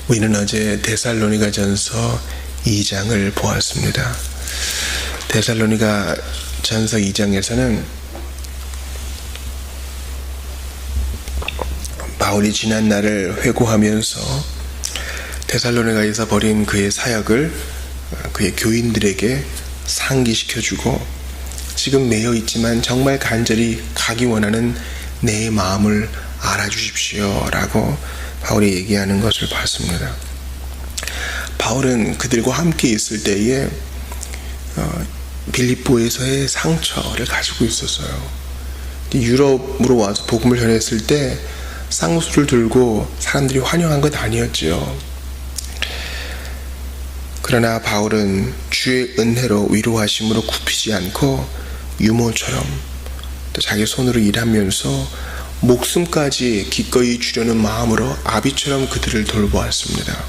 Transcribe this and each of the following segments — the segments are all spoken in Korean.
우리는 어제 데살로니가전서 2장을 보았습니다. 데살로니가전서 2장에서는 바울이 지난 날을 회고하면서 데살로니가에서 벌인 그의 사역을 그의 교인들에게 상기시켜주고, 지금 매여 있지만 정말 간절히 가기 원하는 내 마음을 알아주십시오 라고 바울이 얘기하는 것을 봤습니다. 바울은 그들과 함께 있을 때에 빌립보에서의 상처를 가지고 있었어요. 유럽으로 와서 복음을 전했을 때 쌍수를 들고 사람들이 환영한 것 아니었지요. 그러나 바울은 주의 은혜로 위로하심으로 굽히지 않고 유모처럼 또 자기 손으로 일하면서 목숨까지 기꺼이 주려는 마음으로 아비처럼 그들을 돌보았습니다.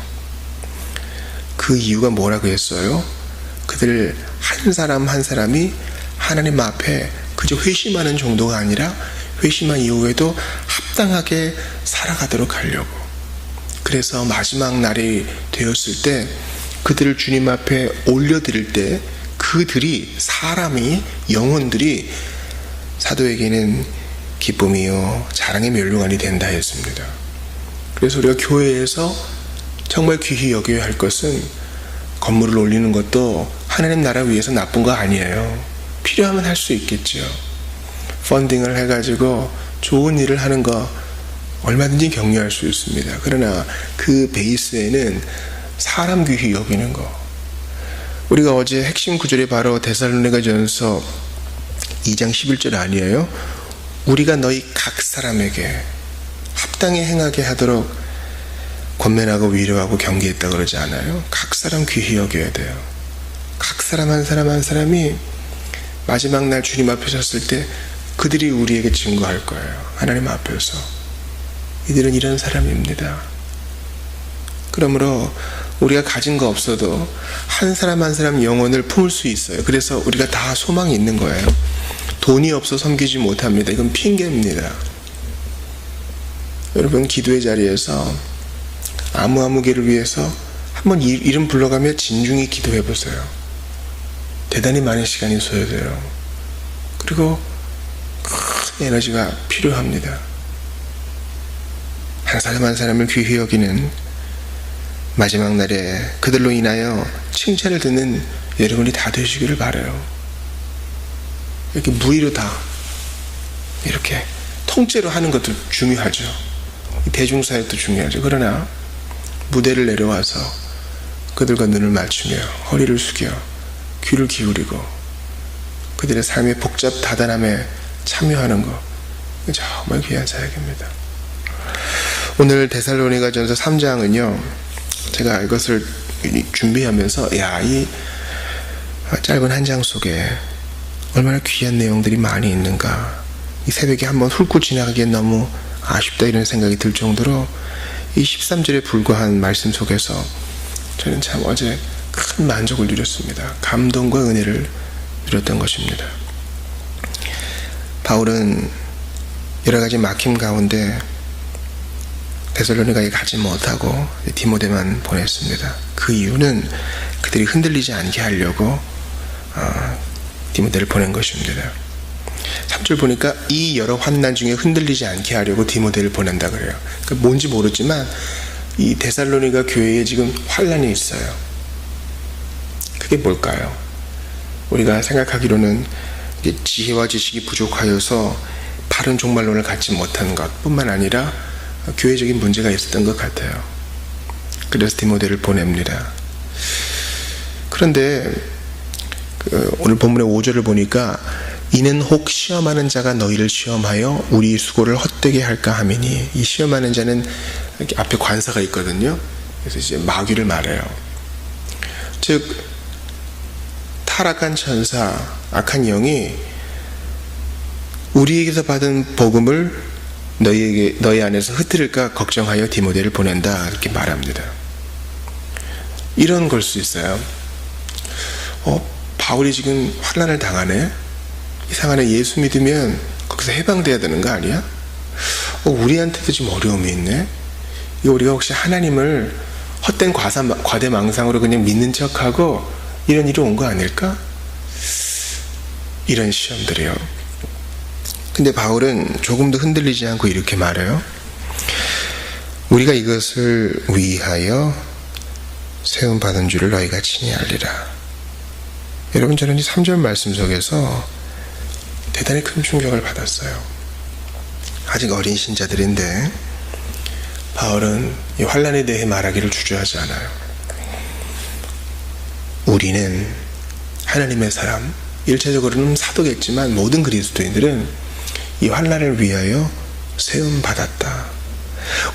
그 이유가 뭐라고 했어요? 그들 한 사람 한 사람이 하나님 앞에 그저 회심하는 정도가 아니라 회심한 이후에도 합당하게 살아가도록 하려고. 그래서 마지막 날이 되었을 때 그들을 주님 앞에 올려드릴 때 그들이, 사람이, 영혼들이 사도에게는 기쁨이요 자랑의 멸류관이 된다 했습니다. 그래서 우리가 교회에서 정말 귀히 여겨야 할 것은, 건물을 올리는 것도 하나님 나라 위해서 나쁜 거 아니에요. 필요하면 할 수 있겠죠. 펀딩을 해가지고 좋은 일을 하는 거 얼마든지 격려할 수 있습니다. 그러나 그 베이스에는 사람 귀히 여기는 거. 우리가 어제 핵심 구절이 바로 데살로니가전서 2장 11절 아니에요? 우리가 너희 각 사람에게 합당히 행하게 하도록 권면하고 위로하고 경계했다 그러지 않아요? 각 사람 귀히 여겨야 돼요. 각 사람 한 사람 한 사람이 마지막 날 주님 앞에 섰을 때 그들이 우리에게 증거할 거예요. 하나님 앞에서 이들은 이런 사람입니다. 그러므로 우리가 가진 거 없어도 한 사람 한 사람 영혼을 품을 수 있어요. 그래서 우리가 다 소망이 있는 거예요. 돈이 없어 섬기지 못합니다. 이건 핑계입니다. 여러분, 기도의 자리에서 아무개를 위해서 한번 이름 불러가며 진중히 기도해 보세요. 대단히 많은 시간이 소요돼요. 그리고 큰 에너지가 필요합니다. 한 사람 한 사람을 귀히 여기는 마지막 날에 그들로 인하여 칭찬을 듣는 여러분이 다 되시기를 바라요. 이렇게 무리로 다 이렇게 통째로 하는 것도 중요하죠. 대중사역도 중요하죠. 그러나 무대를 내려와서 그들과 눈을 맞추며 허리를 숙여 귀를 기울이고 그들의 삶의 복잡 다단함에 참여하는 것, 정말 귀한 사역입니다. 오늘 데살로니가전서 3장은요, 제가 이것을 준비하면서 이 짧은 한 장 속에 얼마나 귀한 내용들이 많이 있는가, 이 새벽에 한번 훑고 지나가기엔 너무 아쉽다 이런 생각이 들 정도로 이 13절에 불과한 말씀 속에서 저는 참 어제 큰 만족을 누렸습니다. 감동과 은혜를 누렸던 것입니다. 바울은 여러 가지 막힘 가운데 데살로니가에 가지 못하고 디모데만 보냈습니다. 그 이유는 그들이 흔들리지 않게 하려고 디모데를 보낸 것입니다. 3절 보니까 이 여러 환난 중에 흔들리지 않게 하려고 디모데를 보낸다 그래요. 그러니까 뭔지 모르지만 이 데살로니가 교회에 지금 환난이 있어요. 그게 뭘까요? 우리가 생각하기로는 지혜와 지식이 부족하여서 바른 종말론을 갖지 못한 것뿐만 아니라 교회적인 문제가 있었던 것 같아요. 그래서 디모데를 보냅니다. 그런데 오늘 본문의 5절을 보니까 이는 혹 시험하는 자가 너희를 시험하여 우리 수고를 헛되게 할까 하미니, 이 시험하는 자는 이렇게 앞에 관사가 있거든요. 그래서 이제 마귀를 말해요. 즉 타락한 천사, 악한 영이 우리에게서 받은 복음을 너희 안에서 흩트릴까 걱정하여 디모데를 보낸다, 이렇게 말합니다. 이런 걸 수 있어요. 바울이 지금 환난을 당하네? 이상하네. 예수 믿으면 거기서 해방돼야 되는 거 아니야? 우리한테도 지금 어려움이 있네? 이거 우리가 혹시 하나님을 헛된 과대망상으로 그냥 믿는 척하고 이런 일이 온 거 아닐까? 이런 시험들이요. 근데 바울은 조금도 흔들리지 않고 이렇게 말해요. 우리가 이것을 위하여 세움받은 줄을 너희가 친히 알리라. 여러분, 저는 이 3절 말씀 속에서 대단히 큰 충격을 받았어요. 아직 어린 신자들인데 바울은 이 환난에 대해 말하기를 주저하지 않아요. 우리는 하나님의 사람, 일차적으로는 사도겠지만 모든 그리스도인들은 이 환난을 위하여 세움 받았다.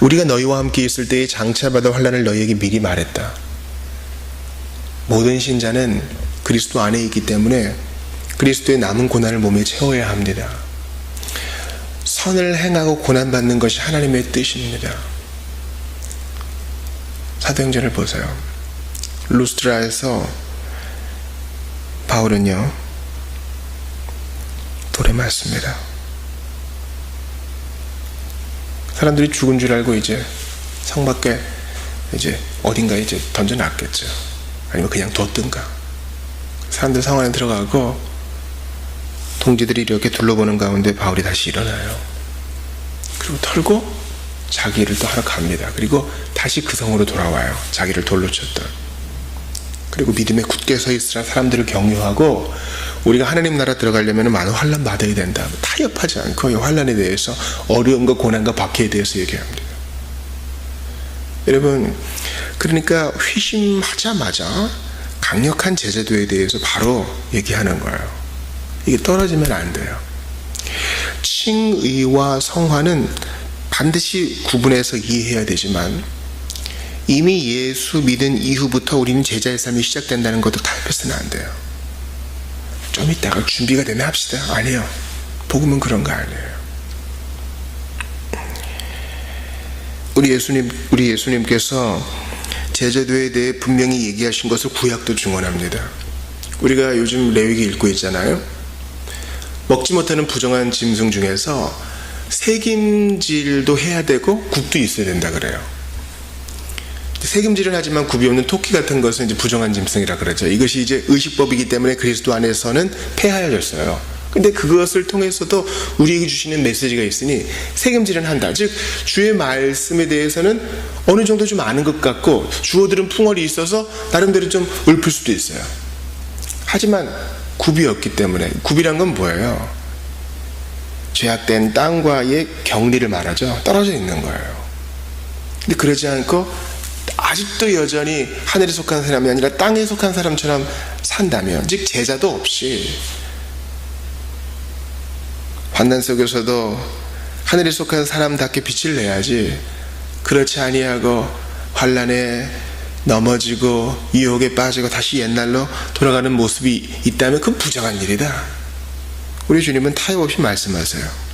우리가 너희와 함께 있을 때에 장차 받을 환난을 너희에게 미리 말했다. 모든 신자는 그리스도 안에 있기 때문에 그리스도의 남은 고난을 몸에 채워야 합니다. 선을 행하고 고난받는 것이 하나님의 뜻입니다. 사도행전을 보세요. 루스드라에서 바울은요, 돌에 맞습니다. 사람들이 죽은 줄 알고 이제 성 밖에 이제 어딘가에 이제 던져놨겠죠. 아니면 그냥 뒀든가. 사람들 성 안에 들어가고 동지들이 이렇게 둘러보는 가운데 바울이 다시 일어나요. 그리고 털고 자기 일을 또 하러 갑니다. 그리고 다시 그 성으로 돌아와요. 자기를 돌로 쳤던. 그리고 믿음에 굳게 서 있으라 사람들을 격려하고 우리가 하나님 나라 들어가려면 많은 환난 받아야 된다. 타협하지 않고 이 환난에 대해서 어려움과 고난과 박해에 대해서 얘기합니다. 여러분, 그러니까 회심하자마자 강력한 제재도에 대해서 바로 얘기하는 거예요. 이게 떨어지면 안 돼요. 칭의와 성화는 반드시 구분해서 이해해야 되지만 이미 예수 믿은 이후부터 우리는 제자의 삶이 시작된다는 것도 타협해서는 안 돼요. 좀 이따가 준비가 되면 합시다. 아니에요. 복음은 그런 거 아니에요. 우리 예수님께서 제자도에 대해 분명히 얘기하신 것을 구약도 증언합니다. 우리가 요즘 레위기 읽고 있잖아요. 먹지 못하는 부정한 짐승 중에서 새김질도 해야 되고 굽도 있어야 된다 그래요. 새김질은 하지만 굽이 없는 토끼 같은 것은 이제 부정한 짐승이라 그러죠. 이것이 이제 의식법이기 때문에 그리스도 안에서는 폐하여졌어요. 근데 그것을 통해서도 우리에게 주시는 메시지가 있으니 새김질은 한다. 즉 주의 말씀에 대해서는 어느 정도 좀 아는 것 같고 주어들은 풍월이 있어서 나름대로 좀 읊을 수도 있어요. 하지만 굽이 없기 때문에, 굽이란 건 뭐예요? 죄악된 땅과의 격리를 말하죠. 떨어져 있는 거예요. 근데 그러지 않고 아직도 여전히 하늘에 속한 사람이 아니라 땅에 속한 사람처럼 산다면, 즉 제자도 없이 환난 속에서도 하늘에 속한 사람답게 빛을 내야지, 그렇지 아니하고 환난에 넘어지고 유혹에 빠지고 다시 옛날로 돌아가는 모습이 있다면 그건 부정한 일이다. 우리 주님은 타협 없이 말씀하세요.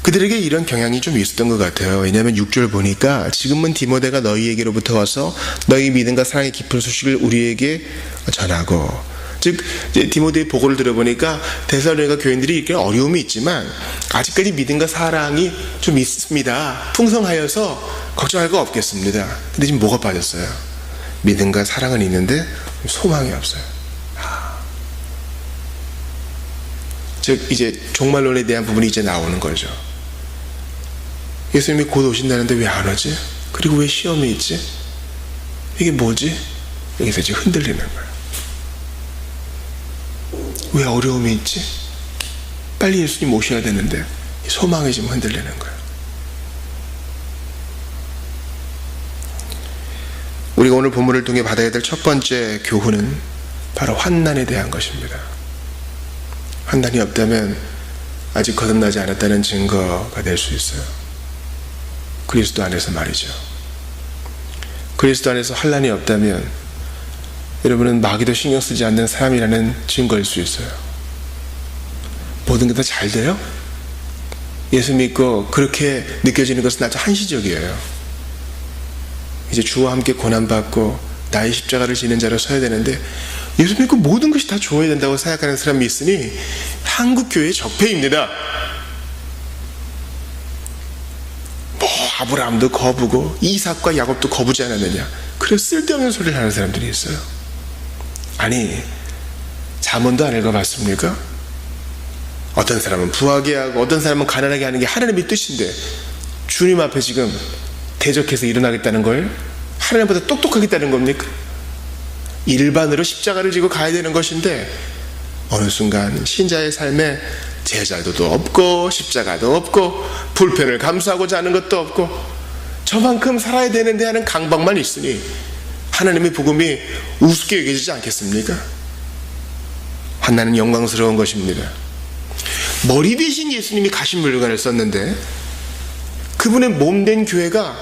그들에게 이런 경향이 좀 있었던 것 같아요. 왜냐하면 6절 보니까 지금은 디모데가 너희에게로부터 와서 너희 믿음과 사랑의 깊은 소식을 우리에게 전하고, 즉 디모데의 보고를 들어보니까 데살로니가 교인들이 이렇게 어려움이 있지만 아직까지 믿음과 사랑이 좀 있습니다. 풍성하여서 걱정할 거 없겠습니다. 근데 지금 뭐가 빠졌어요? 믿음과 사랑은 있는데 소망이 없어요. 즉 이제 종말론에 대한 부분이 이제 나오는 거죠. 예수님이 곧 오신다는데 왜 안 오지? 그리고 왜 시험이 있지? 이게 뭐지? 여기서 이제 흔들리는 거예요. 왜 어려움이 있지? 빨리 예수님 오셔야 되는데 소망이 지금 흔들리는 거예요. 우리가 오늘 본문을 통해 받아야 될 첫 번째 교훈은 바로 환난에 대한 것입니다. 환난이 없다면 아직 거듭나지 않았다는 증거가 될 수 있어요. 그리스도 안에서 말이죠. 그리스도 안에서 환난이 없다면 여러분은 마귀도 신경 쓰지 않는 사람이라는 증거일 수 있어요. 모든 게 다 잘 돼요? 예수 믿고 그렇게 느껴지는 것은 아주 한시적이에요. 이제 주와 함께 고난받고 나의 십자가를 지는 자로 서야 되는데 예수 믿고 모든 것이 다 좋아야 된다고 생각하는 사람이 있으니 한국교회의 적폐입니다. 아브라함도 거부고 이삭과 야곱도 거부지 않았느냐. 그래서 쓸데없는 소리를 하는 사람들이 있어요. 아니, 잠언도 안 읽어봤습니까? 어떤 사람은 부하게 하고 어떤 사람은 가난하게 하는 게 하나님의 뜻인데 주님 앞에 지금 대적해서 일어나겠다는 거예요? 하나님보다 똑똑하겠다는 겁니까? 일반으로 십자가를 지고 가야 되는 것인데 어느 순간 신자의 삶에 제자도도 없고 십자가도 없고 불편을 감수하고자 하는 것도 없고 저만큼 살아야 되는데 하는 강박만 있으니 하나님의 복음이 우습게 여겨지지 않겠습니까? 하나는 영광스러운 것입니다. 머리 대신 예수님이 가신 물건을 썼는데 그분의 몸된 교회가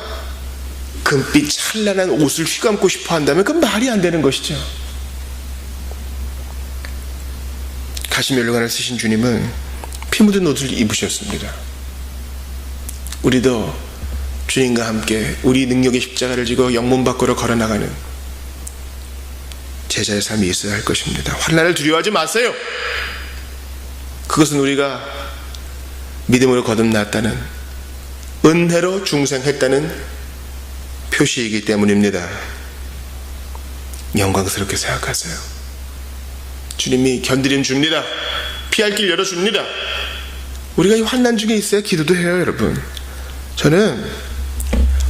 금빛 찬란한 옷을 휘감고 싶어 한다면 그건 말이 안 되는 것이죠. 가시멜로관을 쓰신 주님은 피 묻은 옷을 입으셨습니다. 우리도 주님과 함께 우리 능력의 십자가를 지고 영문 밖으로 걸어나가는 제자의 삶이 있어야 할 것입니다. 환난을 두려워하지 마세요. 그것은 우리가 믿음으로 거듭났다는, 은혜로 중생했다는 표시이기 때문입니다. 영광스럽게 생각하세요. 주님이 견디림 줍니다. 피할 길 열어줍니다. 우리가 이 환난 중에 있어야 기도도 해요, 여러분. 저는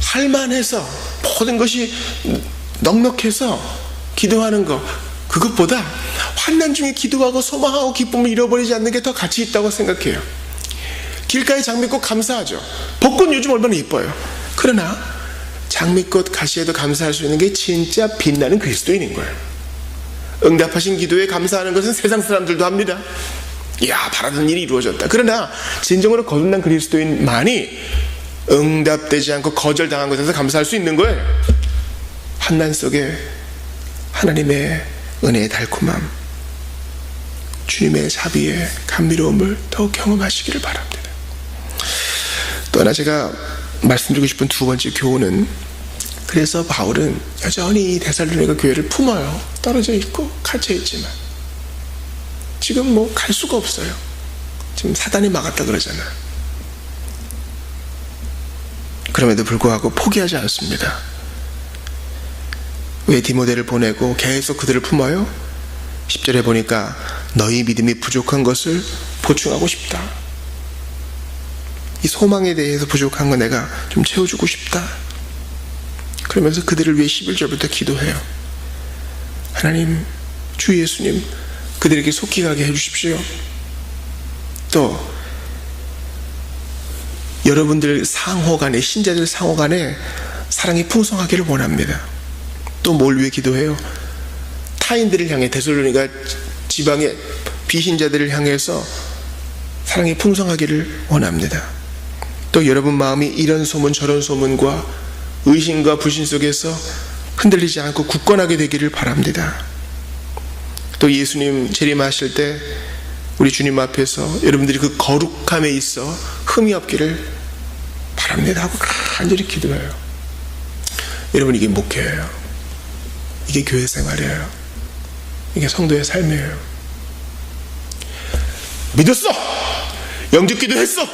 할만해서 모든 것이 넉넉해서 기도하는 것, 그것보다 환난 중에 기도하고 소망하고 기쁨을 잃어버리지 않는 게 더 가치 있다고 생각해요. 길가에 장미꽃 감사하죠. 벚꽃 요즘 얼마나 이뻐요. 그러나 장미꽃 가시에도 감사할 수 있는 게 진짜 빛나는 그리스도인인 거예요. 응답하신 기도에 감사하는 것은 세상 사람들도 합니다. 이야, 바라던 일이 이루어졌다. 그러나 진정으로 거듭난 그리스도인만이 응답되지 않고 거절당한 것에서 감사할 수 있는 거예요. 환난 속에 하나님의 은혜의 달콤함, 주님의 자비의 감미로움을 더욱 경험하시기를 바랍니다. 또 하나 제가 말씀드리고 싶은 두 번째 교훈은, 그래서 바울은 여전히 데살로니가 교회를 품어요. 떨어져 있고 갇혀 있지만 지금 뭐 갈 수가 없어요. 지금 사단이 막았다 그러잖아. 그럼에도 불구하고 포기하지 않습니다. 왜 디모데를 보내고 계속 그들을 품어요? 10절에 보니까 너희 믿음이 부족한 것을 보충하고 싶다. 이 소망에 대해서 부족한 거 내가 좀 채워주고 싶다. 그러면서 그들을 위해 11절부터 기도해요. 하나님, 주 예수님, 그들에게 속히 가게 해주십시오. 또 여러분들 상호간에, 신자들 상호간에 사랑이 풍성하기를 원합니다. 또 뭘 위해 기도해요? 타인들을 향해, 데살로니가 지방의 비신자들을 향해서 사랑이 풍성하기를 원합니다. 또 여러분 마음이 이런 소문 저런 소문과 의심과 불신 속에서 흔들리지 않고 굳건하게 되기를 바랍니다. 또 예수님 재림하실 때 우리 주님 앞에서 여러분들이 그 거룩함에 있어 흠이 없기를 바랍니다 하고 간절히 기도해요. 여러분, 이게 목회예요. 이게 교회 생활이에요. 이게 성도의 삶이에요. 믿었어! 영접기도 했어!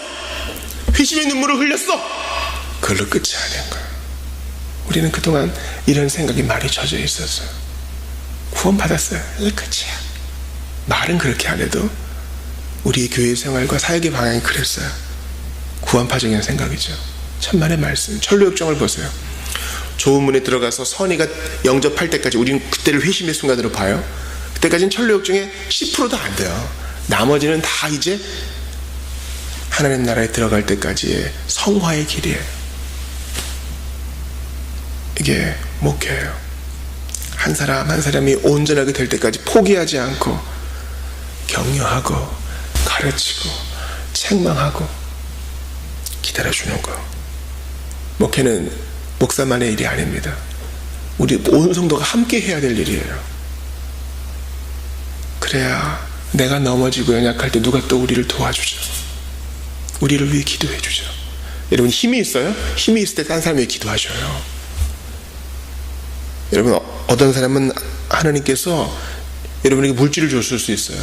회심의 눈물을 흘렸어! 그걸로 끝이 아닌 거예요. 우리는 그동안 이런 생각이 많이 젖어 있었어요. 구원받았어요. 이게 끝이야. 말은 그렇게 안 해도 우리의 교회 생활과 사역의 방향이 그랬어요. 구원파적인 생각이죠. 천만의 말씀, 천로역정을 보세요. 좁은 문에 들어가서 선의가 영접할 때까지 우리는 그때를 회심의 순간으로 봐요. 그때까지는 천로역정의 10%도 안 돼요. 나머지는 다 이제 하나님 나라에 들어갈 때까지의 성화의 길이에요. 이게 목회예요. 한 사람 한 사람이 온전하게 될 때까지 포기하지 않고 격려하고 가르치고 책망하고 기다려주는 거. 목회는 목사만의 일이 아닙니다. 우리 온 성도가 함께 해야 될 일이에요. 그래야 내가 넘어지고 연약할 때 누가 또 우리를 도와주죠. 우리를 위해 기도해 주죠. 여러분, 힘이 있어요? 힘이 있을 때 딴 사람 위해 기도하셔요. 여러분, 어떤 사람은 하나님께서 여러분에게 물질을 줬을 수 있어요.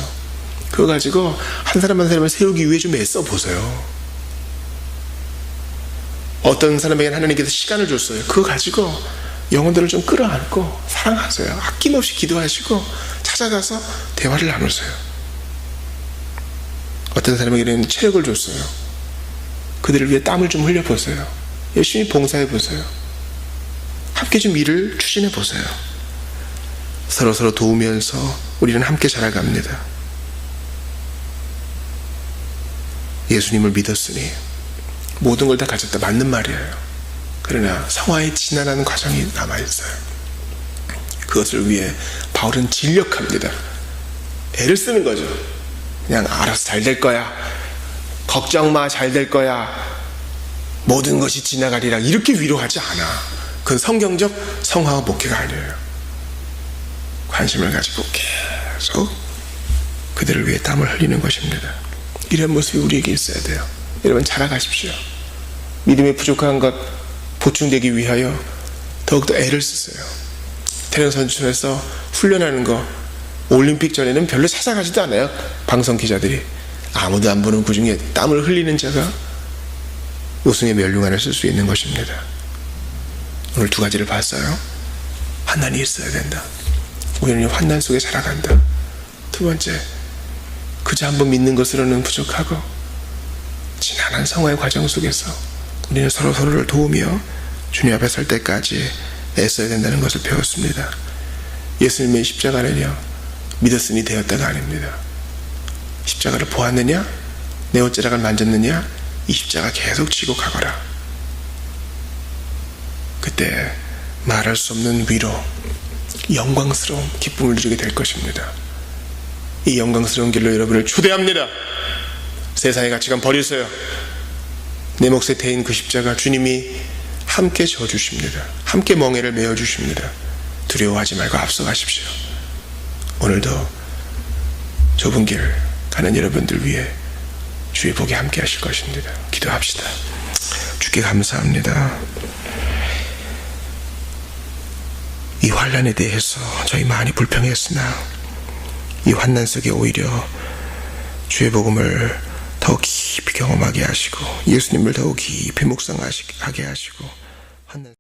그거 가지고 한 사람 한 사람을 세우기 위해 좀 애써 보세요. 어떤 사람에게는 하나님께서 시간을 줬어요. 그거 가지고 영혼들을 좀 끌어안고 사랑하세요. 아낌없이 기도하시고 찾아가서 대화를 나누세요. 어떤 사람에게는 체력을 줬어요. 그들을 위해 땀을 좀 흘려보세요. 열심히 봉사해보세요. 함께 좀 일을 추진해보세요. 서로 도우면서 우리는 함께 자라갑니다. 예수님을 믿었으니 모든 걸 다 가졌다. 맞는 말이에요. 그러나 성화에 진화라는 과정이 남아있어요. 그것을 위해 바울은 진력합니다. 애를 쓰는 거죠. 그냥 알아서 잘 될 거야. 걱정 마, 잘 될 거야. 모든 것이 지나가리라. 이렇게 위로하지 않아. 그건 성경적 성화와 목회가 아니에요. 관심을 가지고 계속 그들을 위해 땀을 흘리는 것입니다. 이런 모습이 우리에게 있어야 돼요. 여러분 자라가십시오. 믿음이 부족한 것 보충되기 위하여 더욱더 애를 쓰세요. 태릉 선수촌에서 훈련하는 거 올림픽 전에는 별로 찾아가지도 않아요. 방송 기자들이. 아무도 안 보는 그 중에 땀을 흘리는 자가 우승의 멸류관을 쓸 수 있는 것입니다. 오늘 두 가지를 봤어요. 환난이 있어야 된다. 우리는 환난 속에 살아간다. 두 번째, 그저 한번 믿는 것으로는 부족하고 지난한 성화의 과정 속에서 우리는 서로를 도우며 주님 앞에 설 때까지 애써야 된다는 것을 배웠습니다. 예수님의 십자가는요, 믿었으니 되었다가 아닙니다. 십자가를 보았느냐? 내 옷자락을 만졌느냐? 이 십자가 계속 지고 가거라. 그때 말할 수 없는 위로, 영광스러운 기쁨을 누리게 될 것입니다. 이 영광스러운 길로 여러분을 초대합니다. 세상의 가치관 버리세요. 내 몫에 대인 그 십자가 주님이 함께 져주십니다. 함께 멍에를 메어주십니다. 두려워하지 말고 앞서가십시오. 오늘도 좁은 길 가는 여러분들 위해 주의 복이 함께 하실 것입니다. 기도합시다. 주께 감사합니다. 이 환난에 대해서 저희 많이 불평했으나 이 환난 속에 오히려 주의 복음을 더욱 깊이 경험하게 하시고 예수님을 더욱 깊이 묵상하게 하시고 환난